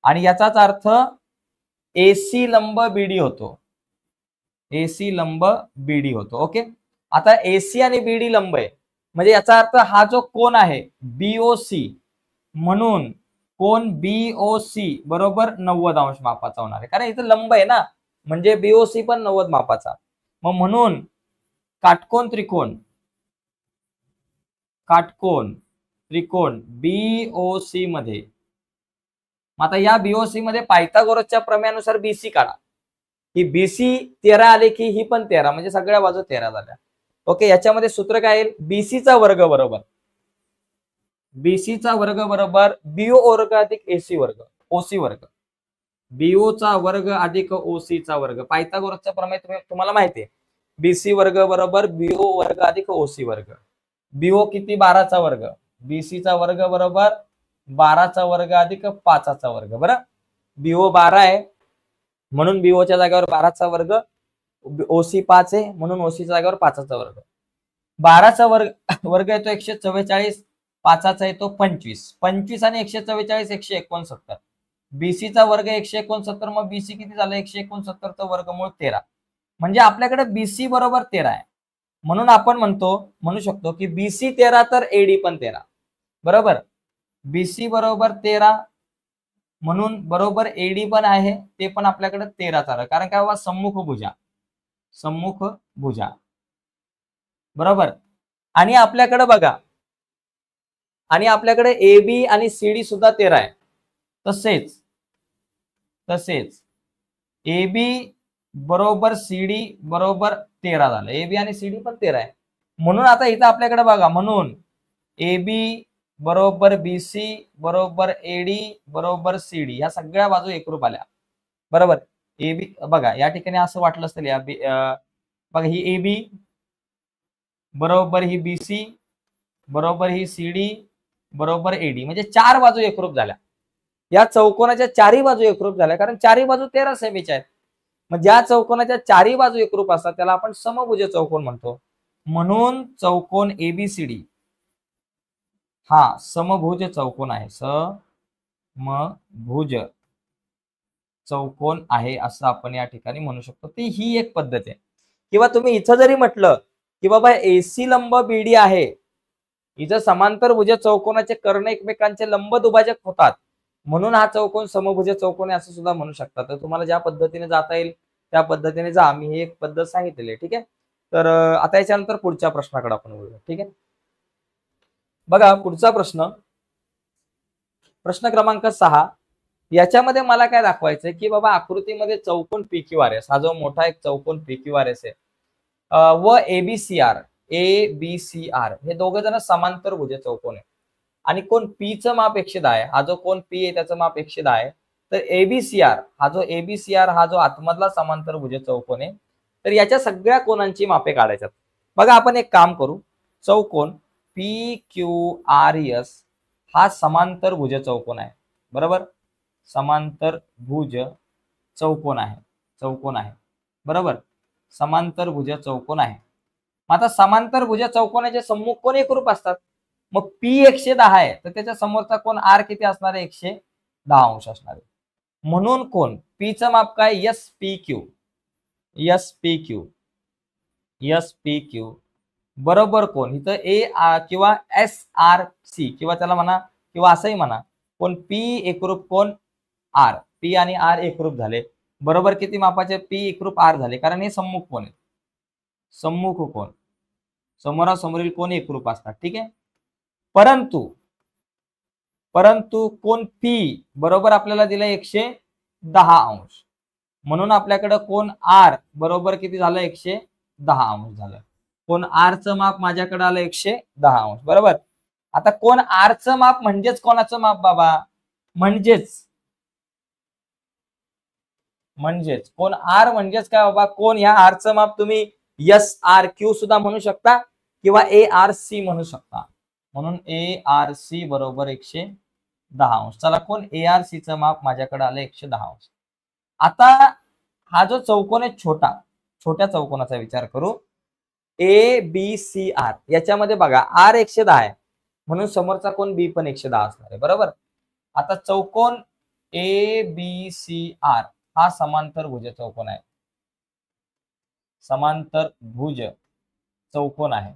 [SPEAKER 1] आणि याचाच अर्थ एसी लंब बीडी होतो, ओके. आता एसी आणि बीडी लंब आहे म्हणजे याचा अर्थ हा जो कोन आहे बीओसी, म्हणून कोन बीओसी बरोबर 90 अंश मापाचा होणार आहे, कारण इथं लंब आहे ना, म्हणजे बीओसी पण 90 मापाचा. मग म्हणून काटकोन त्रिकोण बीओसी मध्ये आता या बीओसी मध्ये पायथागोरसच्या प्रमेयानुसार बीसी काढा. ही बीसी 13 आले की ही पण 13, म्हणजे सगळ्या बाजू 13 झाल्या. ओके, याच्यामध्ये सूत्र काय येईल? बीसीचा वर्ग बरोबर बीसीचा वर्ग बरोबर बीओ वर्ग अधिक एसी वर्ग ओसी वर्ग. बीओचा वर्ग अधिक ओसीचा वर्ग. पायथागोरसचा प्रमेय तुम्हाला माहिती आहे. बीसी वर्ग बरोबर बीओ वर्ग अधिक ओसी वर्ग. बीओ किती? 12चा वर्ग. बीसीचा वर्ग बरोबर 12चा वर्ग अधिक 5चा वर्ग. बरं, बीओ 12 आहे म्हणून बीओच्या जागेवर 12चा वर्ग, ओसी 5 आहे म्हणून ओसीच्या जागेवर 5चा वर्ग. 12चा वर्ग येतो 144, 5चा येतो 25. 25 आणि 144 169. बीसीचा वर्ग 169, मग बीसी किती झालं? 169चं वर्गमूळ 13. म्हणजे आपल्याकडे बीसी बरोबर 13 आहे, म्हणून आपण म्हणू शकतो की बीसी 13 तर एडी पण 13. बरोबर, बीसी बरोबर 13 म्हणून बरोबर एडी पण आहे, ते पण आपल्याकडे 13 आलं. कारण काय बाबा? सम्मुख भुजा. बरोबर. आणि आपल्याकडे बघा, आणि आपल्याकडे ए बी आणि सीडी सुद्धा 13 आहे. तसेच ए बी बरोबर सीडी बरोबर 13 झालं. ए बी आणि सीडी पण 13 आहे. म्हणून आता इथं आपल्याकडे बघा, म्हणून ए बी बरोबर बीसी बरोबर एडी बरोबर सीडी ह्या सगळ्या बाजू एकरूप आल्या. बरोबर. ए बी बघा, या ठिकाणी असं वाटलं असेल, या बघा, ही ए बी बरोबर ही बीसी बरोबर ही सीडी बरोबर एडी, म्हणजे 4 बाजू एकरूप झाल्या. या चौकोनाच्या 4ही बाजू एकरूप झाल्या, कारण 4ही बाजू 13 सेमीच्या आहेत. मग ज्या चौकोनाच्या 4ही बाजू एकरूप असतात त्याला आपण समभुज चौकोन म्हणतो. म्हणून चौकोन एबीसीडी हा समभुज चौकोन आहे. समभुज चौकोन आहे असं आपण या ठिकाणी म्हणू शकतो. ती ही एक पद्धत आहे. किंवा तुम्ही इथं जरी म्हटलं की बाबा एसी लंब बीडी आहे, इथं समांतर भुज चौकोनाचे कर्ण एकमेकांचे लंब दुभाजक होतात, म्हणून हा चौकोन समभुज चौकोन आहे असं सुद्धा म्हणू शकता. तर तुम्हाला ज्या पद्धतीने जाता येईल त्या पद्धतीने जा. मी ही एक पद्धत सांगितलेली आहे. ठीक आहे. तर आता याच्यानंतर पुढच्या प्रश्नाकडे आपण वळूया. ठीक आहे. बघा पुढचा प्रश्न क्रमांक 6. याच्यामध्ये मला काय दाखवायचंय की बाबा आकृतीमध्ये चौकोन PQRS हा जो मोठा एक चौकोन PQRS आहे व ABCR हे दोघे जण समांतर भुज चौकोन आहे. आणि कोण P चं माप 110 आहे. हा जो कोण P आहे त्याचं माप 110 आहे. तर ABCR हा जो आतमधला समांतर भुज चौकोन आहे, तर याच्या सगळ्या कोनांची मापे काढायच्यात. बघा आपण एक काम करू. चौकोन PQRS हा समांतर भुज चौकोन आहे. बरोबर, समांतर भुज चौकोन आहे. बरोबर, समांतर भुज चौकोन आहे. आता समांतर भुज चौकोनाचे सम्मुख कोण एकरूप असतात. मग P 110 आहे तर त्याच्या समोरचा कोण R किती असणार आहे? 110 अंश असणार आहे. म्हणून कोण P चं माप काय? SPQ बरोबर कोण इथं A किंवा SRC किंवा त्याला म्हणा किंवा असंही म्हणा, कोण P एकरूप कोण R. P आणि R एकरूप झाले. बरोबर किती मापाचे? P एकरूप R झाले, कारण हे सम्मुख कोण आहे. सम्मुख कोण, समोरासमोरील कोण एकरूप असतात. ठीक आहे. परंतु कोण P बरोबर आपल्याला दिलं 110 अंश, म्हणून आपल्याकडे कोण R बरोबर किती झालं? 110 अंश झालं. कोण R चं माप माझ्याकडे आलं 110 अंश. बरोबर. आता कोण R चं माप म्हणजेच कोणाचं माप बाबा? म्हणजेच कोण R म्हणजेच काय बाबा? कोण ह्या R चं माप तुम्ही SRQ सुद्धा म्हणू शकता किंवा ARC म्हणू शकता. म्हणून ARC बरोबर 110 अंश. चला, कोण ARC चं माप माझ्याकडे आलं 110 अंश. आता हा जो चौकोन आहे छोट्या चौकोनाचा विचार करू. ABCR याच्यामध्ये बघा R 110 आहे म्हणून समोरचा कोण B पण 110 असणार आहे. बरोबर. आता चौकोन ABCR हा समांतर भुज चौकोन आहे. समांतर भुज चौकोन आहे.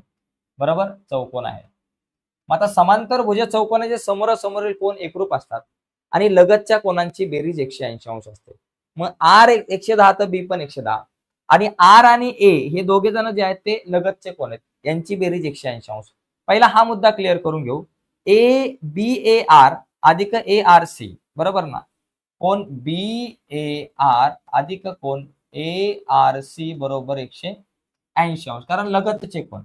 [SPEAKER 1] बरोबर, चौकोन आहे. मग आता समांतर भुज चौकोनाचे समोरासमोरील कोण एकरूप असतात आणि लगतच्या कोणांची बेरीज 180 अंश असते. मग R 110 तर B पण 110 आणि R आणि A हे दोघे जण जे आहेत ते लगतचे कोण आहेत, यांची बेरीज 180 अंश. पहिला हा मुद्दा क्लिअर करून घेऊ. ABAR अधिक ARC बरोबर ना, कोण BAR अधिक कोण ARC बरोबर 180 अंश, कारण लगतचे कोण,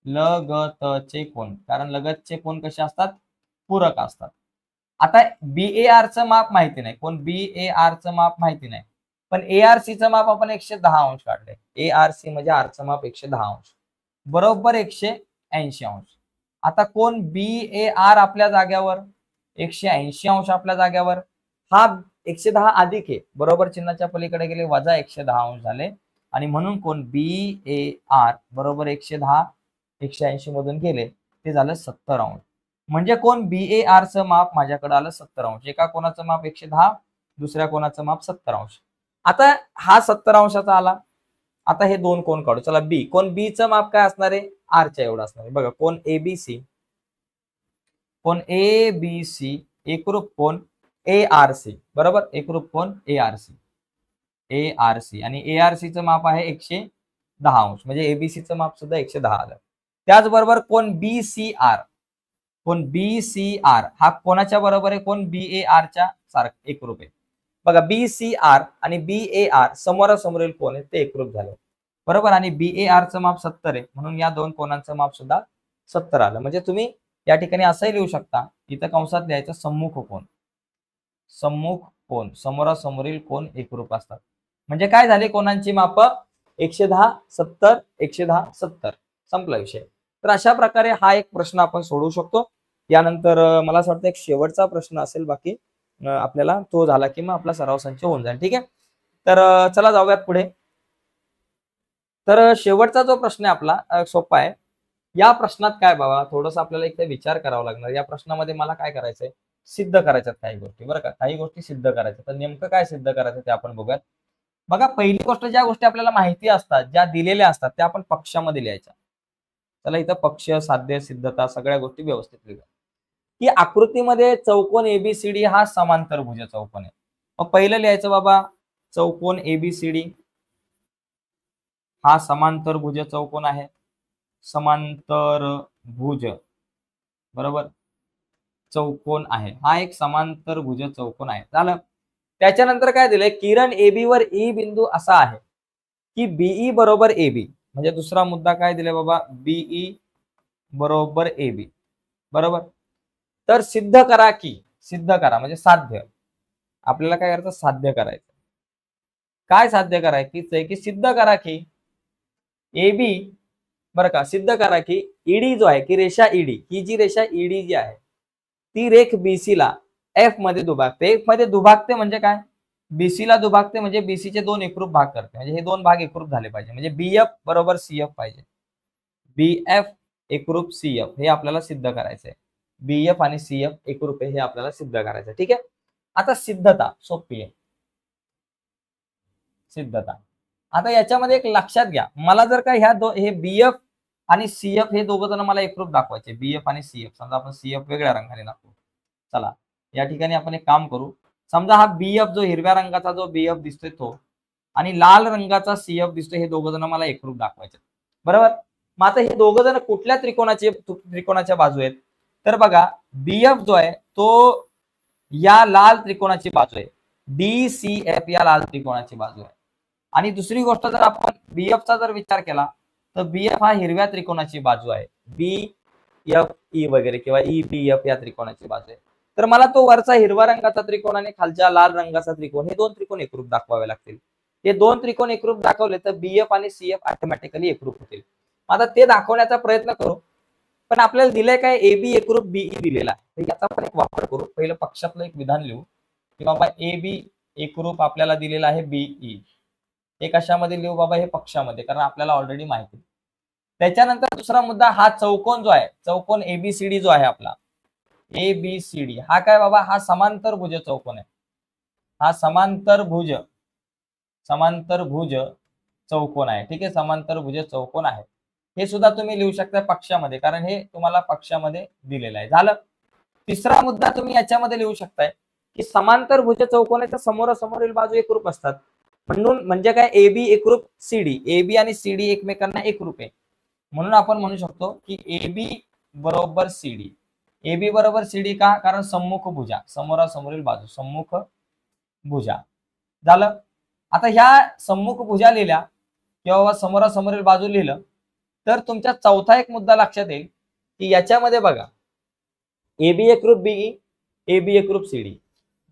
[SPEAKER 1] लगतचे कोण, कारण लगतचे कोण कसे असतात, पूरक असतात. आता BAR चं माप माहिती नाही, कोण BAR चं माप माहिती नाही, पण ARC चं माप आपण 110 अंश काढले. ARC म्हणजे R चं माप 110 अंश बरोबर 180 अंश. आता कोण BAR आपल्या जाग्यावर 180 अंश आपल्या जाग्यावर, हा 110 अधिक आहे, बरोबर चिन्हाच्या पलीकडे गेले वजा 110 अंश झाले, आणि म्हणून कोण BAR बरोबर 110 180 मधून गेले ते झालं 70 अंश. म्हणजे कोण BAR चं माप माझ्याकडे आलं 70 अंश. एका कोणाचं माप 110, दुसऱ्या कोणाचं माप 70 अंश. आता हा 70 अंशाचा आला. आता हे दोन कोण काढू. चला बी, कोण बी चं माप काय असणार आहे, आर च्या एवढं असणार आहे. बघा कोण ABC, कोण ABC एकरूप कोण ARC बरोबर, एकरूप कोण ARC, ARC आणि ARC चं माप आहे 110 अंश, म्हणजे ABC चं माप सुद्धा 110 आलं. त्याचबरोबर कोण BCR, कोण BCR हा कोणाच्या बरोबर आहे, कोण BAR च्या सारखं एकरूप आहे. बघा BCR आणि BAR समोरासमोरील कोण आहे ते एकरूप झाले बरोबर, आणि BAR चं माप 70 आहे, म्हणून या दोन कोणांचं माप सुद्धा 70 आलं. म्हणजे तुम्ही या ठिकाणी असंही लिहू शकता, इथं कंसात लिहायचं सम्मुख कोण, सम्मुख कोण, समोरासमोरील कोण एकरूप असतात. म्हणजे काय झाले, कोणांची माप 110 70 110 70, संपला विषय. तर अशा प्रकारे हा एक प्रश्न आपण सोडवू शकतो. यानंतर मला असं वाटतं एक शेवटचा प्रश्न असेल बाकी आपल्याला, तो झाला की मग आपला सराव संच होऊन जाईल. ठीक आहे, तर चला जाऊयात पुढे. तर शेवटचा जो प्रश्न आहे आपला सोपा आहे. या प्रश्नात काय बाबा, थोडंसं आपल्याला एक विचार करावा लागणार. या प्रश्नामध्ये मला काय करायचंय, सिद्ध करायच्यात काही गोष्टी बरं का, काही गोष्टी सिद्ध करायच्या. तर नेमकं काय सिद्ध करायचं ते आपण बघूयात. बघा पहिली गोष्ट, ज्या गोष्टी आपल्याला माहिती असतात, ज्या दिलेल्या असतात, त्या आपण पक्षामध्ये लिहायच्या. चला इथं पक्ष, साध्य, सिद्धता सगळ्या गोष्टी व्यवस्थित लिहा. की आकृतीमध्ये चौकोन ABCD हा समांतरभुज चौकोन आहे. मग पहिलं लिहायचं बाबा, चौकोन ABCD हा समांतरभुज चौकोन आहे, समांतरभुज बरोबर चौकोन आहे, हा एक समांतरभुज चौकोन आहे. झालं. त्याच्यानंतर काय दिलंय, किरण AB वर E बिंदू असा आहे की BE बरोबर AB, म्हणजे दुसरा मुद्दा काय दिलाय बाबा, BE बरोबर AB बरोबर. तर सिद्ध करा की, सिद्ध करा म्हणजे साध्य, आपल्याला काय करायचं, साध्य करायचं. काय साध्य करायचं की सिद्ध करा की AB बरं का, सिद्ध करा की ED जो आहे, की रेषा ED, ही जी रेषा ED जी आहे ती रेख BC ला F मध्ये दुभागते. F मध्ये दुभागते म्हणजे काय, BC ला दुभागते म्हणजे BC चे दोन एकरूप भाग करते, म्हणजे हे दोन भाग एकरूप झाले पाहिजे, म्हणजे BF बरोबर CF पाहिजे, BF एकरूप CF हे आपल्याला सिद्ध करायचंय. BF आणि CF एकरूप आहे हे आपल्याला सिद्ध करायचं. ठीक आहे, आता सिद्धता सोपी आहे, सिद्धता. आता याच्यामध्ये एक लक्षात घ्या, मला जर का हे BF आणि CF हे दोघं जण मला एकरूप दाखवायचे, BF आणि CF, समजा आपण CF वेगळ्या रंगाने दाखवू. चला या ठिकाणी आपण एक काम करू, समजा हा BF जो हिरव्या रंगाचा जो BF दिसतोय तो आणि लाल रंगाचा CF दिसतोय, हे दोघं जण मला एकरूप दाखवायचे बरोबर. मग आता हे दोघं जण कुठल्या त्रिकोणाच्या बाजू आहेत, तर बघा BF जो आहे तो या लाल त्रिकोणाची बाजू आहे, DCF या लाल त्रिकोणाची बाजू आहे. आणि दुसरी गोष्ट जर आपण BF चा जर विचार केला तर BF हा हिरव्या त्रिकोणाची बाजू आहे, BFE वगैरे किंवा EBF या त्रिकोणाची बाजू आहे. तर मला तो वरचा हिरवा रंगाचा त्रिकोण आणि खालच्या लाल रंगाचा त्रिकोण, हे दोन त्रिकोण एकरूप दाखवावे लागतील. हे दोन त्रिकोण एकरूप दाखवले तर BF आणि CF ऑटोमॅटिकली एकरूप होतील. आता ते दाखवण्याचा प्रयत्न करू, पण आपल्याला दिलंय काय, AB एकरूप BE दिलेला आहे. याचा आपण एक वापर करू. पहिलं पक्षातलं एक विधान लिहू की बाबा AB एकरूप आपल्याला दिलेला आहे BE. हे कशामध्ये लिहू बाबा, हे पक्षामध्ये, कारण आपल्याला ऑलरेडी माहिती. त्याच्यानंतर दुसरा मुद्दा, हा चौकोन जो आहे, चौकोन ABCD जो आहे आपला, ABCD हा काय बाबा, हा समांतरभुज चौकोन आहे, हा समांतरभुज चौकोन आहे. ठीक आहे, समांतरभुज चौकोन आहे. हे सुद्धा तुम्ही लिहू शकता पक्षामध्ये, कारण हे तुम्हाला पक्षामध्ये दिलेलं आहे. झालं. तिसरा मुद्दा तुम्ही याच्यामध्ये लिहू शकताय की समांतरभुज चौकोनाच्या समोरासमोरील बाजू एकरूप असतात, म्हणून म्हणजे काय, AB एकरूप CD, AB आणि CD एकमेकांना एकरूप आहे, म्हणून आपण म्हणू शकतो की AB बरोबर CD. AB बरोबर CD का, कारण सम्मुख भुजा, समोरासमोरील बाजू, सम्मुख भुजा झालं. आता ह्या सम्मुख भुजा लिहिल्या किंवा समोरासमोरील बाजू लिहिलं तर तुमच्या चौथा एक मुद्दा लक्षात येईल की याच्यामध्ये बघा एबी एकरूप बीई, एबी एकरूप सीडी.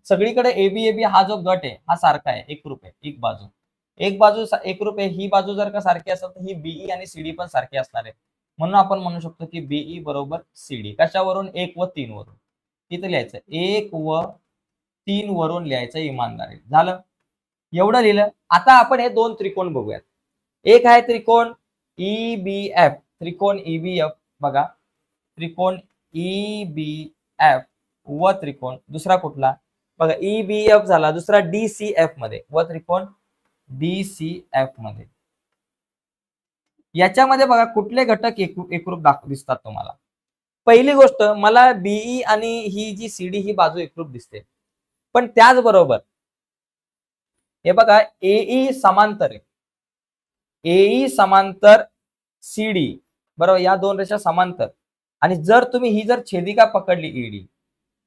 [SPEAKER 1] सगळीकडे एबी एबी हा जो गट आहे हा सारखा आहे, एकरूप आहे. एक बाजू एकरूप आहे. ही बाजू जर का सारखी असेल तर ही बीई आणि सीडी पण सारखी असणार आहे. म्हणून आपण म्हणू शकतो की बीई बरोबर सीडी. कशावरून? 1 व 3 वरून. इथं लिहायचं 1 व 3 वरून लिहायचं इमानदारी. झालं. एवढं लिहिलं. आता आपण हे दोन त्रिकोण बघूयात. एक आहे त्रिकोण ईबीएफ, त्रिकोण ईबीएफ बघा, त्रिकोण ईबीएफ व त्रिकोण दुसरा कुठला बघा ईबीएफ झाला, दुसरा डीसीएफ मध्ये व त्रिकोण डीसीएफ मध्ये. याच्यामध्ये बघा कुठले घटक एकरूप दिसतात तुम्हाला. पहिली गोष्ट मला बीई आणि ही जी सीडी ही बाजू एकरूप दिसते, पण त्याचबरोबर हे बघा एई समांतर आहे, एई समांतर सीडी बरोबर, या दोन रेषा समांतर. आणि जर तुम्ही ही जर छेदिका पकडली ईडी,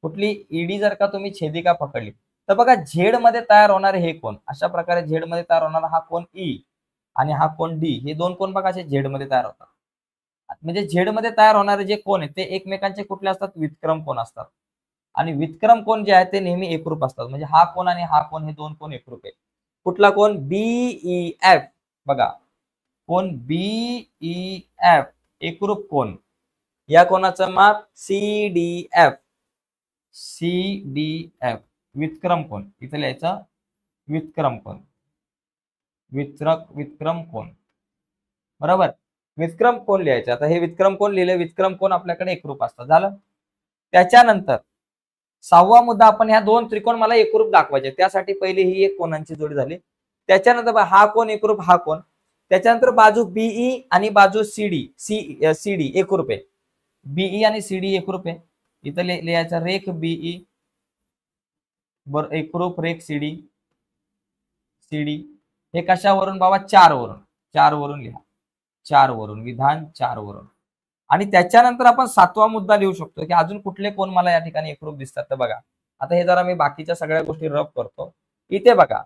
[SPEAKER 1] कुठली ईडी जर का तुम्ही छेदिका पकडली तर बघा झेड मध्ये तयार होणारे हे कोण, अशा प्रकारे झेड मध्ये तयार होणारा हा कोण ई आणि हा कोण डी, हे दोन कोण बघा असे झेड मध्ये तयार होतात. म्हणजे झेड मध्ये तयार होणारे जे कोण आहेत ते एकमेकांचे कुठले असतात? व्युत्क्रम कोण असतात. आणि व्युत्क्रम कोण जे आहे ते नेहमी एकरूप असतात. म्हणजे हा कोण आणि हा कोण हे दोन कोण एकरूप आहे. कुठला कोण? बीईएफ बघा, कोण बीईएफ एकरूप कोण. या कोणाचं माप सीडीएफ, सीडीएफ व्युत्क्रम कोण. इथे लिहायचं व्युत्क्रम कोण, व्युत्क्रम कोण बरोबर. व्युत्क्रम कोण लिहायचे. आता हे व्युत्क्रम कोण लिहिले, व्युत्क्रम कोण आपल्याकडे एकरूप असतात. झालं. त्याच्यानंतर सहावा मुद्दा, आपण ह्या दोन त्रिकोण मला एकरूप दाखवायचे, त्यासाठी पहिली ही एक कोणांची जोडी झाली. त्याच्यानंतर हा कोण एकरूप, हा कोण. त्याच्यानंतर बाजू बीई आणि बाजू सीडी, सीडी एकरूप आहे. बीई आणि सीडी एकरूप आहे. इथं लिहायचं रेख बीई बर एकरूप रेख सीडी, सीडी हे कशावरून बाबा? 4 वरून, 4 वरून लिहा, 4 वरून, विधान 4 वरून. आणि त्याच्यानंतर आपण सातवा मुद्दा लिहू शकतो की अजून कुठले कोण मला या ठिकाणी एकरूप दिसतात. तर बघा आता हे जरा मी बाकीच्या सगळ्या गोष्टी रफ करतो. इथे बघा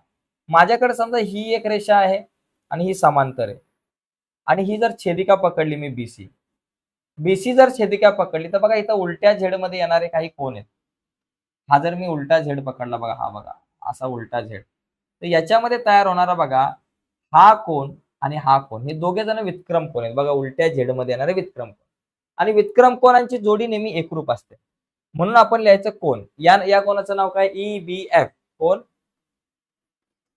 [SPEAKER 1] माझ्याकडे समजा ही एक रेषा आहे आणि ही समांतर आहे आणि ही जर छेदिका पकडली मी बीसी, बीसी जर छेदिका पकडली तर बघा इथं उलट्या झेड मध्ये येणारे काही कोण आहेत. हा जर मी उलटा झेड पकडला बघा, हा बघा असा उलटा झेड, तर याच्यामध्ये तयार होणारा बघा हा कोण आणि हा कोण, हे दोघे जण व्युत्क्रम कोण आहेत बघा, उलट्या झेड मध्ये येणारे व्युत्क्रम कोण. आणि व्युत्क्रम कोणांची जोडी नेहमी एकरूप असते. म्हणून आपण लिहायचं कोण. या कोणाचं नाव काय? ईबीएफ. कोण?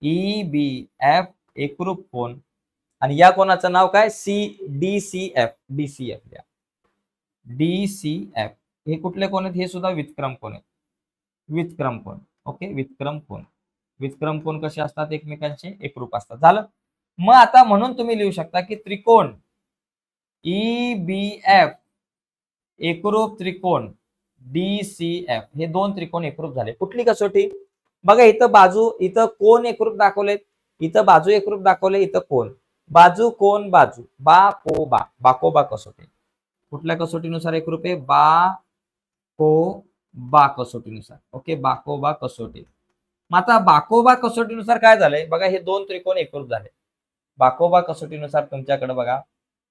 [SPEAKER 1] ईबीएफ एकरूप कोण. आणि या कोणाचं नाव काय? डीसीएफ, डीसीएफ द्या, डीसीएफ. हे कुठले कोण आहेत? हे सुद्धा व्युत्क्रम कोण आहेत, व्युत्क्रम कोण. ओके, व्युत्क्रम कोण. व्युत्क्रम कोण कसे असतात? एकमेकांचे एकरूप असतात. झालं. मग आता म्हणून तुम्ही लिहू शकता की त्रिकोण ईबीएफ एकरूप त्रिकोण डीसीएफ, हे दोन त्रिकोण एकरूप झाले. कुठली कसोटी? बघा इथं बाजू, इथं कोण एकरूप दाखवलेत, इथं बाजू एकरूप दाखवले, इथं कोण. बाजू कोण बाजू, बाकोबा, बाकोबा कसोटी. कुठल्या कसोटीनुसार एकरूप आहे? बाकोबा कसोटीनुसार. ओके, बाकोबा कसोटी. मग आता बाकोबा कसोटीनुसार काय झालंय बघा, हे दोन त्रिकोण एकरूप झाले. बाकोबा कसोटीनुसार तुमच्याकडे बघा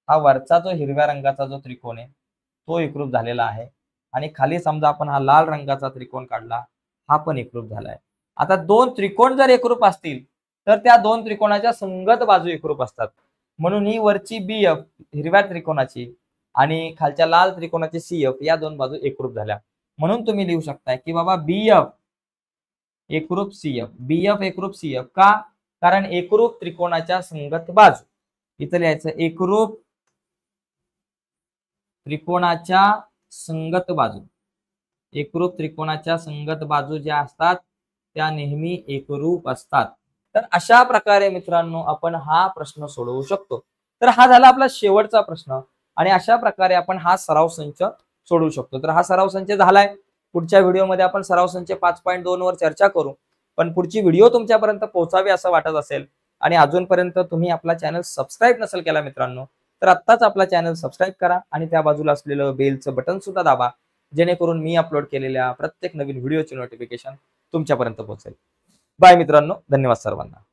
[SPEAKER 1] हा वरचा जो हिरव्या रंगाचा जो त्रिकोण आहे तो एकरूप झालेला आहे आणि खाली समजा आपण हा लाल रंगाचा त्रिकोण काढला, हा पण एकरूप झालाय. आता दोन त्रिकोण जर एकरूप असतील तर त्या दोन त्रिकोणाच्या संगत बाजू एकरूप असतात. म्हणून ही वरची बीएफ हिरव्या त्रिकोणाची आणि खालच्या लाल त्रिकोणाची सीएफ या दोन बाजू एकरूप झाल्या. म्हणून तुम्ही लिहू शकताय की बाबा बीएफ एकरूप सीएफ, बीएफ एकरूप सीएफ. का? कारण एकरूप त्रिकोणाच्या संगत बाजू. इथं लिहायचं एकरूप त्रिकोणाच्या संगत बाजू, एकरूप त्रिकोणाच्या संगत बाजू ज्या असतात त्या नेहमी एकरूप असतात. तर अशा प्रकारे मित्रांनो आपण हा प्रश्न सोडवू शकतो. तर हा झाला आपला शेवटचा प्रश्न आणि अशा प्रकारे आपण हा सराव संच सोडवू शकतो. तर हा सराव संच झालाय. पुढच्या व्हिडिओमध्ये आपण सराव संच 5.2 वर चर्चा करू. पण पुढची व्हिडिओ तुमच्यापर्यंत पोहोचावी असं वाटत असेल आणि अजूनपर्यंत तुम्ही आपला चॅनल सबस्क्राईब नसेल केला मित्रांनो तर आत्ताच आपला चॅनल सबस्क्राईब करा आणि त्या बाजूला असलेलं बेलचं बटन सुद्धा दाबा, जेणेकरून मी अपलोड केलेल्या प्रत्येक नवीन व्हिडिओची नोटिफिकेशन तुमच्यापर्यंत पोहोचेल. बाय मित्रांनो, धन्यवाद सर्वांना.